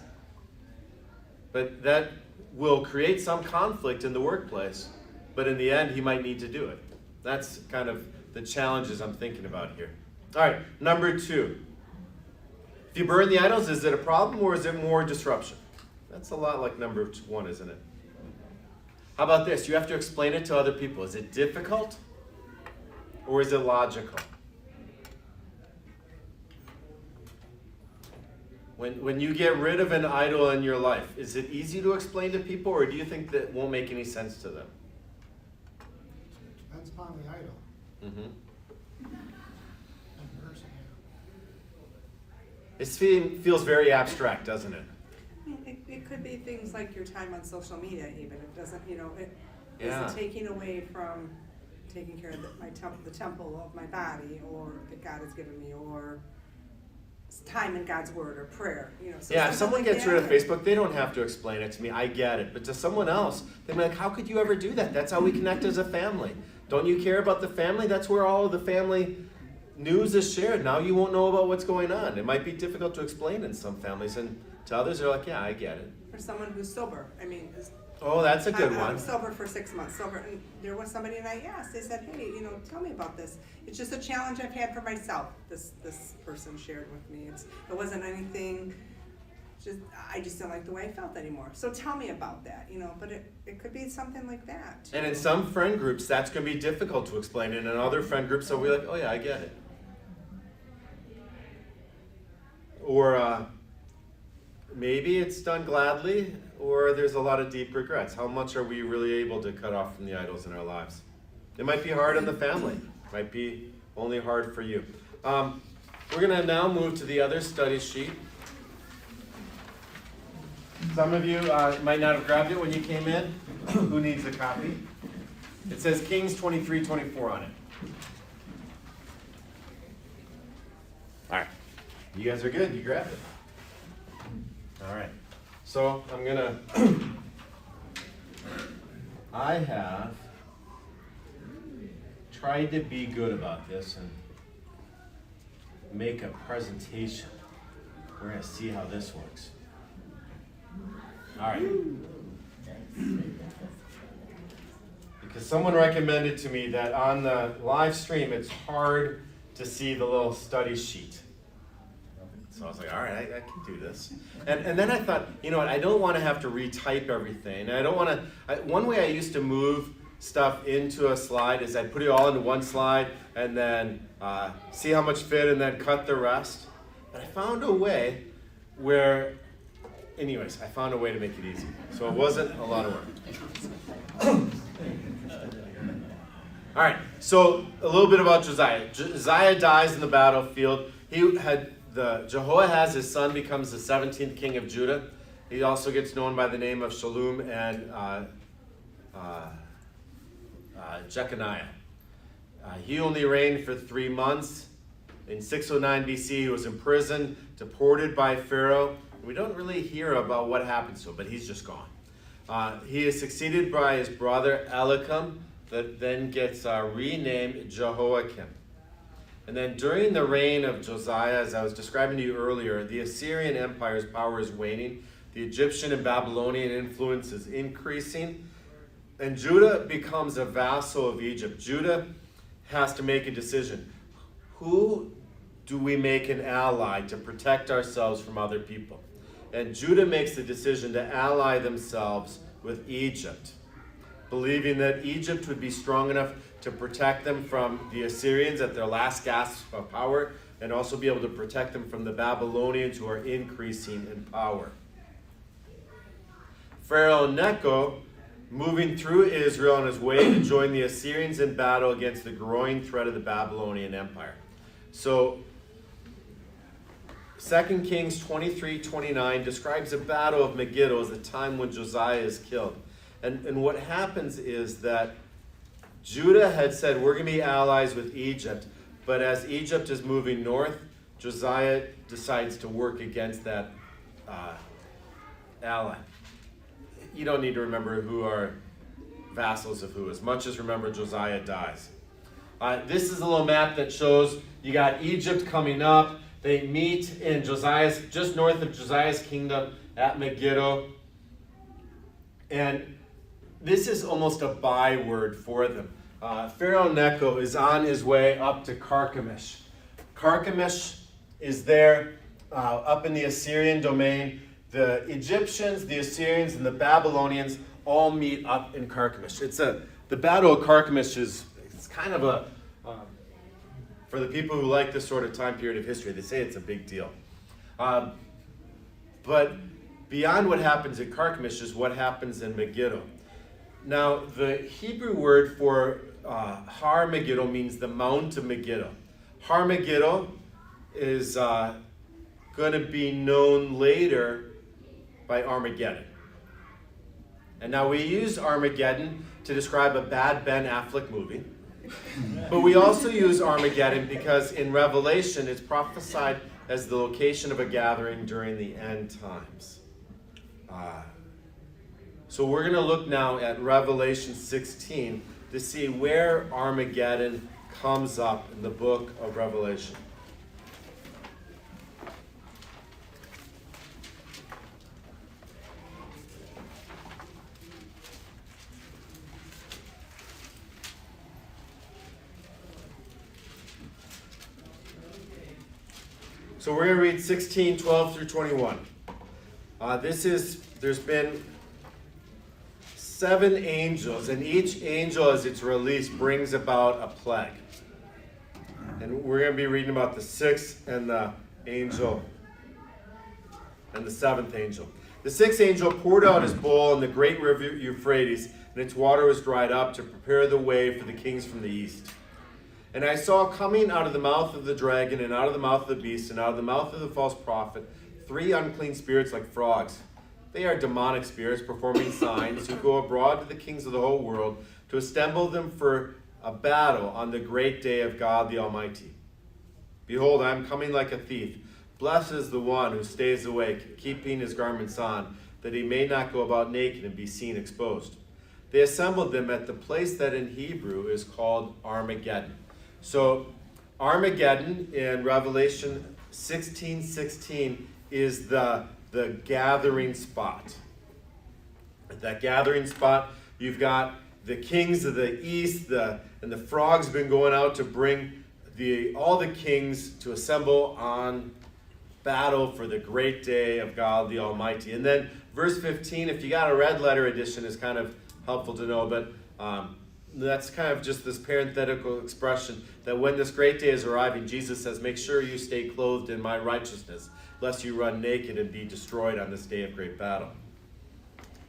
But that will create some conflict in the workplace. But in the end, he might need to do it. That's kind of the challenges I'm thinking about here. All right, number 2. If you burn the idols, is it a problem or is it more disruption? That's a lot like number 1, isn't it? How about this? You have to explain it to other people. Is it difficult or is it logical? When you get rid of an idol in your life, is it easy to explain to people, or do you think that won't make any sense to them? Depends upon the idol. Mm-hmm. And person, It feels very abstract, doesn't it? It could be things like your time on social media even. It doesn't, it Yeah. isn't taking away from taking care of the temple of my body, or that God has given me, or time in God's word or prayer. So Yeah, if someone something gets like rid of that. Facebook, they don't have to explain it to me. I get it. But to someone else, they'd be like, how could you ever do that? That's how we connect as a family. Don't you care about the family? That's where all of the family news is shared. Now you won't know about what's going on. It might be difficult to explain in some families, and to others, they're like, yeah, I get it. For someone who's sober, Oh, that's a good I'm one. sober for 6 months, and there was somebody, and I asked, they said, hey, tell me about this. It's just a challenge I've had for myself, this person shared with me. It wasn't anything, I just didn't like the way I felt anymore. So tell me about that, but it could be something like that. Too. And in some friend groups, that's going to be difficult to explain. And in other friend groups, they'll be like, oh yeah, I get it. Or maybe it's done gladly, or there's a lot of deep regrets. How much are we really able to cut off from the idols in our lives? It might be hard on the family. It might be only hard for you. We're going to now move to the other study sheet. Some of you might not have grabbed it when you came in. Who needs a copy? It says Kings 23:24 on it. All right. You guys are good. You grabbed it. All right. So I'm going to... I have tried to be good about this and make a presentation. We're going to see how this works. All right. Because someone recommended to me that on the live stream, it's hard to see the little study sheet. So I was like, all right, I can do this. And then I thought, you know what, I don't want to have to retype everything. I don't want to, one way I used to move stuff into a slide is I'd put it all into one slide and then see how much fit and then cut the rest. But I found a way where, anyways, I found a way to make it easy. So it wasn't a lot of work. All right, so a little bit about Josiah. Josiah dies in the battlefield. Jehoahaz, his son, becomes the 17th king of Judah. He also gets known by the name of Shalom and Jeconiah. He only reigned for 3 months. In 609 BC, he was imprisoned, deported by Pharaoh. We don't really hear about what happens to him, but he's just gone. He is succeeded by his brother Elikam, that then gets renamed Jehoiakim. And then during the reign of Josiah, as I was describing to you earlier, the Assyrian Empire's power is waning. The Egyptian and Babylonian influence is increasing. And Judah becomes a vassal of Egypt. Judah has to make a decision. Who do we make an ally to protect ourselves from other people? And Judah makes the decision to ally themselves with Egypt, believing that Egypt would be strong enough to protect them from the Assyrians at their last gasp of power, and also be able to protect them from the Babylonians who are increasing in power. Pharaoh Necho, moving through Israel on his way to join the Assyrians in battle against the growing threat of the Babylonian Empire. So 2 Kings 23:29 describes the battle of Megiddo as the time when Josiah is killed. And what happens is that Judah had said, we're going to be allies with Egypt, but as Egypt is moving north, Josiah decides to work against that ally. You don't need to remember who are vassals of who, as much as remember Josiah dies. This is a little map that shows you got Egypt coming up. They meet in Josiah's, just north of Josiah's kingdom at Megiddo. And this is almost a byword for them. Pharaoh Necho is on his way up to Carchemish. Carchemish is there up in the Assyrian domain. The Egyptians, the Assyrians, and the Babylonians all meet up in Carchemish. The Battle of Carchemish it's kind of a, for the people who like this sort of time period of history, they say it's a big deal. But beyond what happens at Carchemish is what happens in Megiddo. Now, the Hebrew word for Har Megiddo means the Mount of Megiddo. Har Megiddo is going to be known later by Armageddon. And now we use Armageddon to describe a bad Ben Affleck movie. But we also use Armageddon because in Revelation it's prophesied as the location of a gathering during the end times. So we're going to look now at Revelation 16 to see where Armageddon comes up in the book of Revelation. So we're going to read 16, 12 through 21. There's been 7 angels, and each angel as it's released brings about a plague. And we're going to be reading about the 6th and the angel and the 7th angel. The 6th angel poured out his bowl in the great river Euphrates, and its water was dried up to prepare the way for the kings from the east. And I saw coming out of the mouth of the dragon, and out of the mouth of the beast, and out of the mouth of the false prophet, 3 unclean spirits like frogs. They are demonic spirits performing signs who go abroad to the kings of the whole world to assemble them for a battle on the great day of God the Almighty. Behold, I am coming like a thief. Blessed is the one who stays awake, keeping his garments on, that he may not go about naked and be seen exposed. They assembled them at the place that in Hebrew is called Armageddon. So Armageddon in Revelation 16:16 is the gathering spot. At that gathering spot, you've got the kings of the east, and the frogs have been going out to bring all the kings to assemble on battle for the great day of God the Almighty. And then verse 15, if you got a red letter edition, is kind of helpful to know, but that's kind of just this parenthetical expression that when this great day is arriving, Jesus says, make sure you stay clothed in my righteousness, lest you run naked and be destroyed on this day of great battle.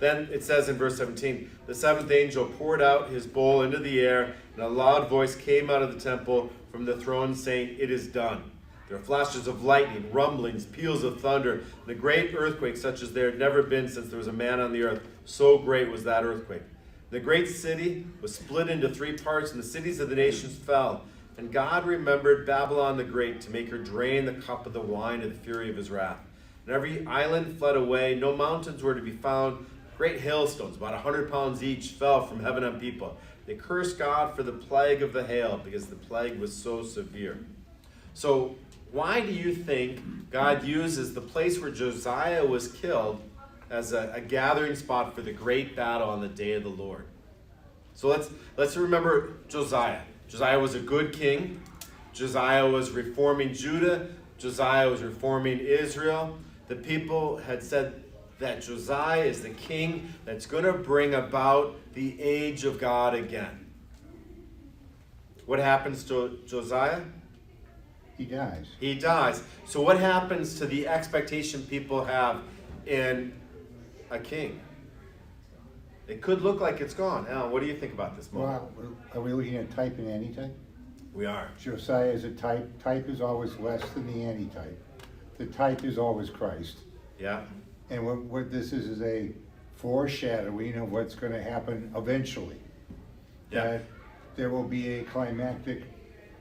Then it says in verse 17, the 7th angel poured out his bowl into the air, and a loud voice came out of the temple from the throne saying, it is done. There are flashes of lightning, rumblings, peals of thunder, and a great earthquake such as there had never been since there was a man on the earth. So great was that earthquake. The great city was split into 3 parts, and the cities of the nations fell. And God remembered Babylon the Great to make her drain the cup of the wine of the fury of his wrath. And every island fled away. No mountains were to be found. Great hailstones, about 100 pounds each, fell from heaven on people. They cursed God for the plague of the hail, because the plague was so severe. So why do you think God uses the place where Josiah was killed as a gathering spot for the great battle on the day of the Lord? So let's remember Josiah. Josiah was a good king. Josiah was reforming Judah. Josiah was reforming Israel. The people had said that Josiah is the king that's going to bring about the age of God again. What happens to Josiah? He dies. He dies. So what happens to the expectation people have in a king? It could look like it's gone. Alan, what do you think about this moment? Well, are we looking at type and antitype? We are. Josiah is a type. Type is always less than the antitype. The type is always Christ. Yeah. And what this is a foreshadowing of what's going to happen eventually. Yeah. That there will be a climactic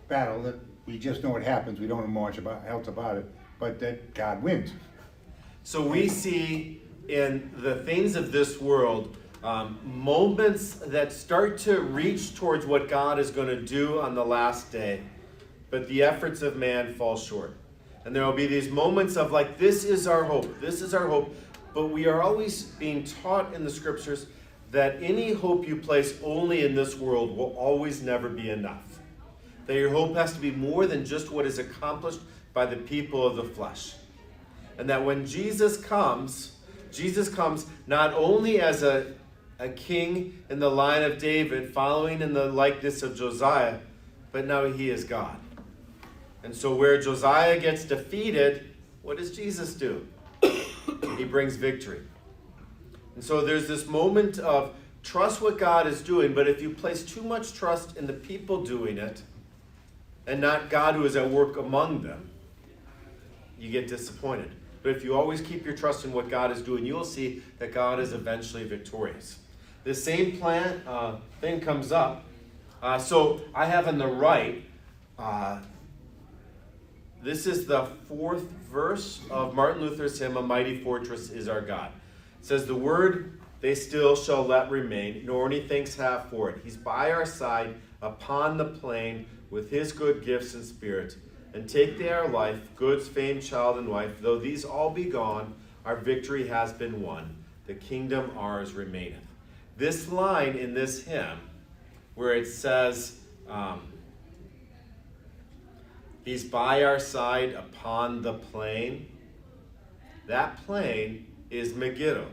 battle that we just know what happens. We don't know much else about it, but that God wins. So we see in the things of this world moments that start to reach towards what God is going to do on the last day, but the efforts of man fall short. And there will be these moments of like, this is our hope, this is our hope, but we are always being taught in the scriptures that any hope you place only in this world will always never be enough. That your hope has to be more than just what is accomplished by the people of the flesh. And that when Jesus comes not only as a king in the line of David, following in the likeness of Josiah, but now he is God. And so where Josiah gets defeated, what does Jesus do? He brings victory. And so there's this moment of trust what God is doing, but if you place too much trust in the people doing it, and not God who is at work among them, you get disappointed. But if you always keep your trust in what God is doing, you will see that God is eventually victorious. The same thing comes up. So I have on the right, this is the 4th verse of Martin Luther's hymn, "A Mighty Fortress is Our God." It says, "The word they still shall let remain, nor any thanks have for it. He's by our side upon the plain with his good gifts and spirit. And take they our life, goods, fame, child, and wife. Though these all be gone, our victory has been won. The kingdom ours remaineth." This line in this hymn, where it says, he's by our side upon the plain, that plain is Megiddo.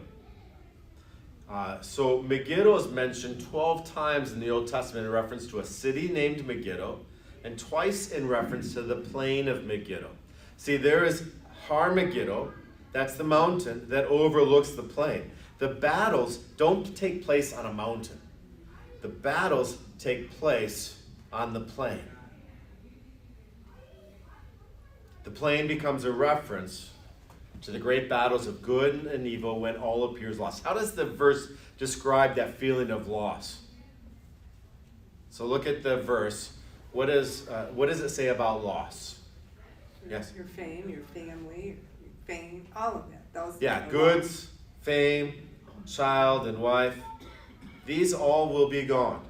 So Megiddo is mentioned 12 times in the Old Testament in reference to a city named Megiddo, and twice in reference to the plain of Megiddo. See, there is Har Megiddo, that's the mountain that overlooks the plain. The battles don't take place on a mountain. The battles take place on the plain. The plain becomes a reference to the great battles of good and evil when all appears lost. How does the verse describe that feeling of loss? So look at the verse. What does it say about loss? Yes? Your fame, your family, your fame, all of it. Those Yeah, goods, fame, child, and wife. These all will be gone.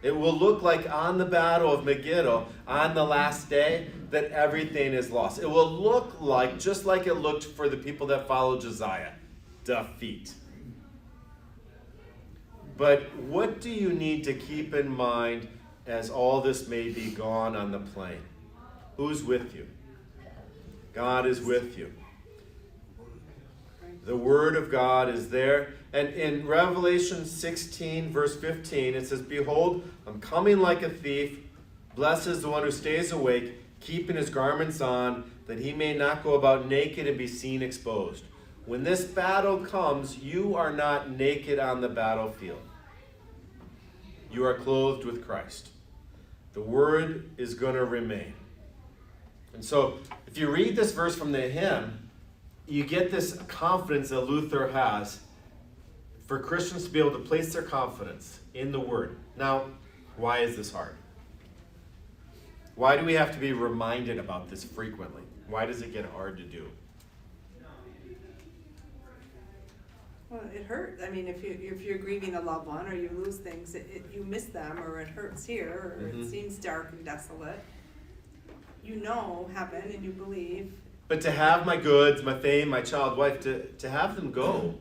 It will look like on the battle of Megiddo, on the last day, that everything is lost. It will look like, just like it looked for the people that followed Josiah, defeat. But what do you need to keep in mind as all this may be gone on the plain? Who's with you? God is with you. The Word of God is there. And in Revelation 16, verse 15, it says, "Behold, I'm coming like a thief. Blessed is the one who stays awake, keeping his garments on, that he may not go about naked and be seen exposed." When this battle comes, you are not naked on the battlefield. You are clothed with Christ. The Word is going to remain. And so, if you read this verse from the hymn, you get this confidence that Luther has for Christians to be able to place their confidence in the Word. Now, why is this hard? Why do we have to be reminded about this frequently? Why does it get hard to do? Well, it hurts. I mean, if you're grieving a loved one or you lose things, you miss them, or it hurts here, or it seems dark and desolate. You know heaven and you believe. But to have my goods, my fame, my child, wife, to have them go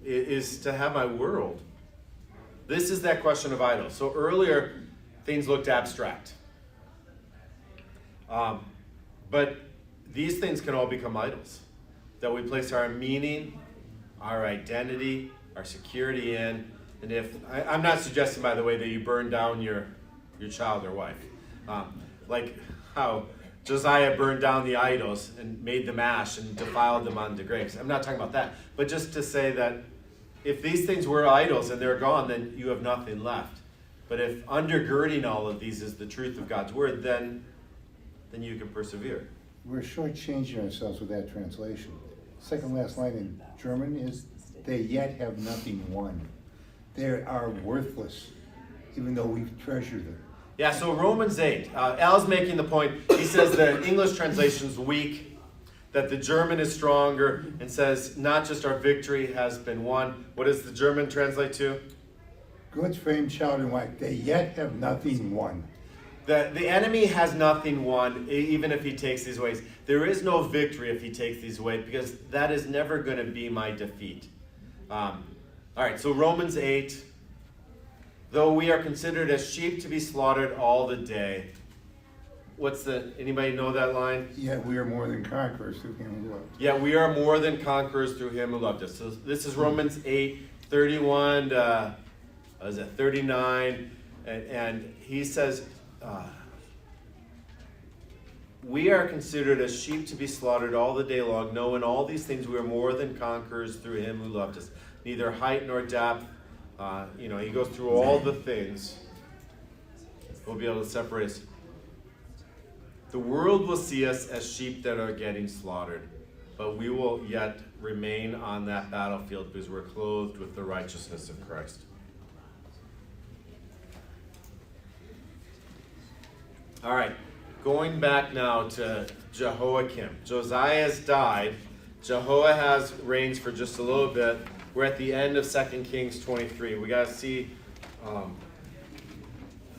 is to have my world. This is that question of idols. So earlier, things looked abstract. But these things can all become idols that we place our meaning, our identity, our security in. And if I'm not suggesting, by the way, that you burn down your child or wife, like how Josiah burned down the idols and made them ash and defiled them onto graves. I'm not talking about that, but just to say that if these things were idols and they're gone, then you have nothing left. But if undergirding all of these is the truth of God's word, then you can persevere. We're shortchanging ourselves with that translation. Second last line in German is, "They yet have nothing won." They are worthless, even though we treasure them. Yeah, so Romans 8, Al's making the point. He says the English translation is weak. that the German is stronger and says not just our victory has been won. What does the German translate to? Goods framed child and wife, they yet have nothing won. The enemy has nothing won, even if he takes these ways. There is no victory if he takes these ways, because that is never going to be my defeat. All right, so Romans 8. Though we are considered as sheep to be slaughtered all the day. Anybody know that line? Yet we are more than conquerors through him who loved. Yeah, we are more than conquerors through him who loved us. So this is Romans 8, 31 to 39. And he says, we are considered as sheep to be slaughtered all the day long. No, in all these things we are more than conquerors through him who loved us. Neither height nor depth. He goes through all the things. We'll be able to separate us. The world will see us as sheep that are getting slaughtered, but we will yet remain on that battlefield because we're clothed with the righteousness of Christ. All right, going back now to Jehoiakim. Josiah's died. Jehoahaz reigns for just a little bit. We're at the end of 2 Kings 23. We got to see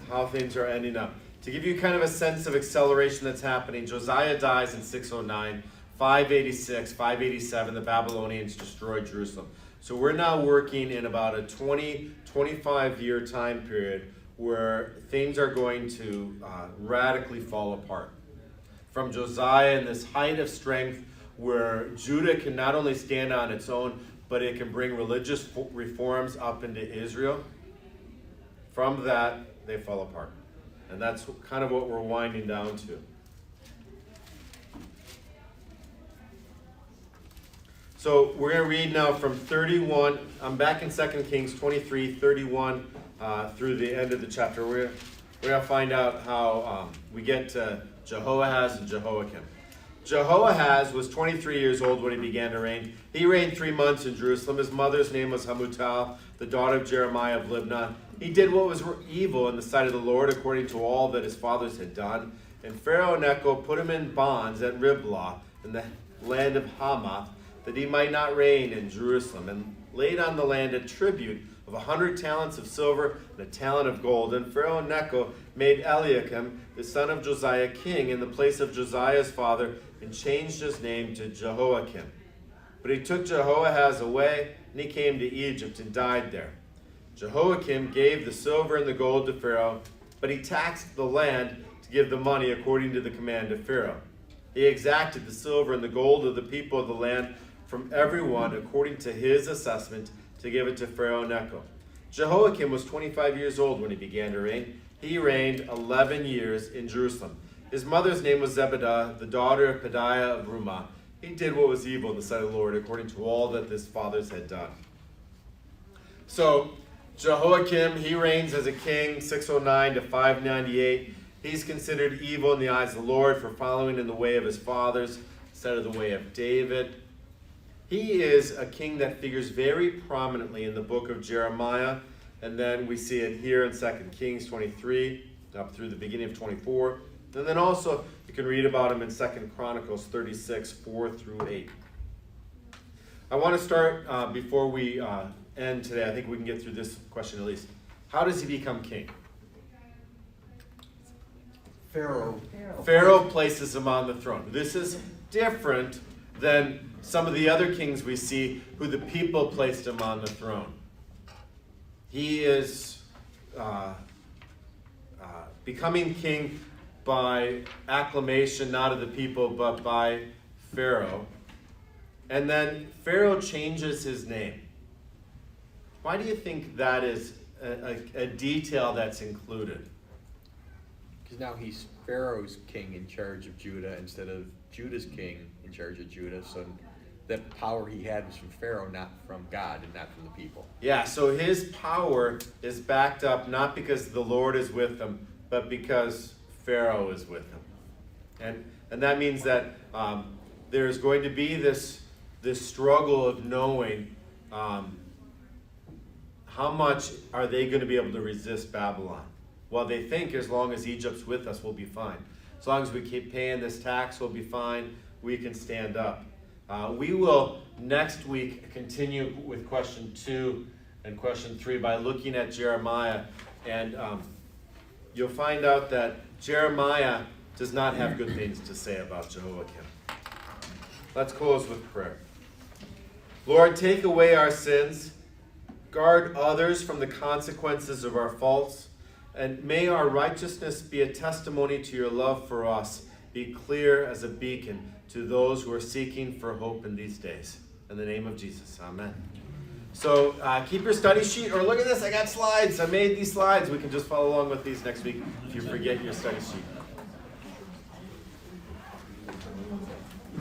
how things are ending up. To give you kind of a sense of acceleration that's happening, Josiah dies in 609, 586, 587, the Babylonians destroy Jerusalem. So we're now working in about a 25-year time period where things are going to radically fall apart. From Josiah in this height of strength where Judah can not only stand on its own, but it can bring religious reforms up into Israel. From that, they fall apart. And that's kind of what we're winding down to. So we're going to read now from 31. I'm back in 2 Kings 23, 31 through the end of the chapter. We're going to find out how we get to Jehoahaz and Jehoiakim. Jehoahaz was 23 years old when he began to reign. He reigned 3 months in Jerusalem. His mother's name was Hamutal, the daughter of Jeremiah of Libnah. He did what was evil in the sight of the Lord, according to all that his fathers had done. And Pharaoh Necho put him in bonds at Riblah, in the land of Hamath, that he might not reign in Jerusalem, and laid on the land a tribute of 100 talents of silver and a talent of gold. And Pharaoh Necho made Eliakim, the son of Josiah, king in the place of Josiah's father, and changed his name to Jehoiakim. But he took Jehoahaz away, and he came to Egypt and died there. Jehoiakim gave the silver and the gold to Pharaoh, but he taxed the land to give the money according to the command of Pharaoh. He exacted the silver and the gold of the people of the land from everyone according to his assessment to give it to Pharaoh Necho. Jehoiakim was 25 years old when he began to reign. He reigned 11 years in Jerusalem. His mother's name was Zebedah, the daughter of Pedaiah of Rumah. He did what was evil in the sight of the Lord, according to all that his fathers had done. So, Jehoiakim, he reigns as a king, 609 to 598. He's considered evil in the eyes of the Lord for following in the way of his fathers instead of the way of David. He is a king that figures very prominently in the book of Jeremiah, and then we see it here in 2 Kings 23 up through the beginning of 24. And then also you can read about him in 2 Chronicles 36, 4 through 8. I want to start before we end today. I think we can get through this question at least. How does he become king? Pharaoh places him on the throne. This is different than some of the other kings we see who the people placed him on the throne. He is becoming king by acclamation, not of the people, but by Pharaoh. And then Pharaoh changes his name. Why do you think that is a detail that's included? Because now he's Pharaoh's king in charge of Judah instead of Judah's king in charge of Judah. So that power he had was from Pharaoh, not from God and not from the people. Yeah, so his power is backed up not because the Lord is with him, but because Pharaoh is with him. And that means that there's going to be this struggle of knowing how much are they going to be able to resist Babylon. Well, they think as long as Egypt's with us, we'll be fine. As long as we keep paying this tax, we'll be fine. we can stand up. We will next week continue with question 2 and question 3 by looking at Jeremiah. And you'll find out that Jeremiah does not have good things to say about Jehoiakim. Let's close with prayer. Lord, take away our sins, guard others from the consequences of our faults, and may our righteousness be a testimony to your love for us, be clear as a beacon to those who are seeking for hope in these days. In the name of Jesus, amen. So keep your study sheet, or look at this, I got slides. I made these slides. We can just follow along with these next week if you forget your study sheet.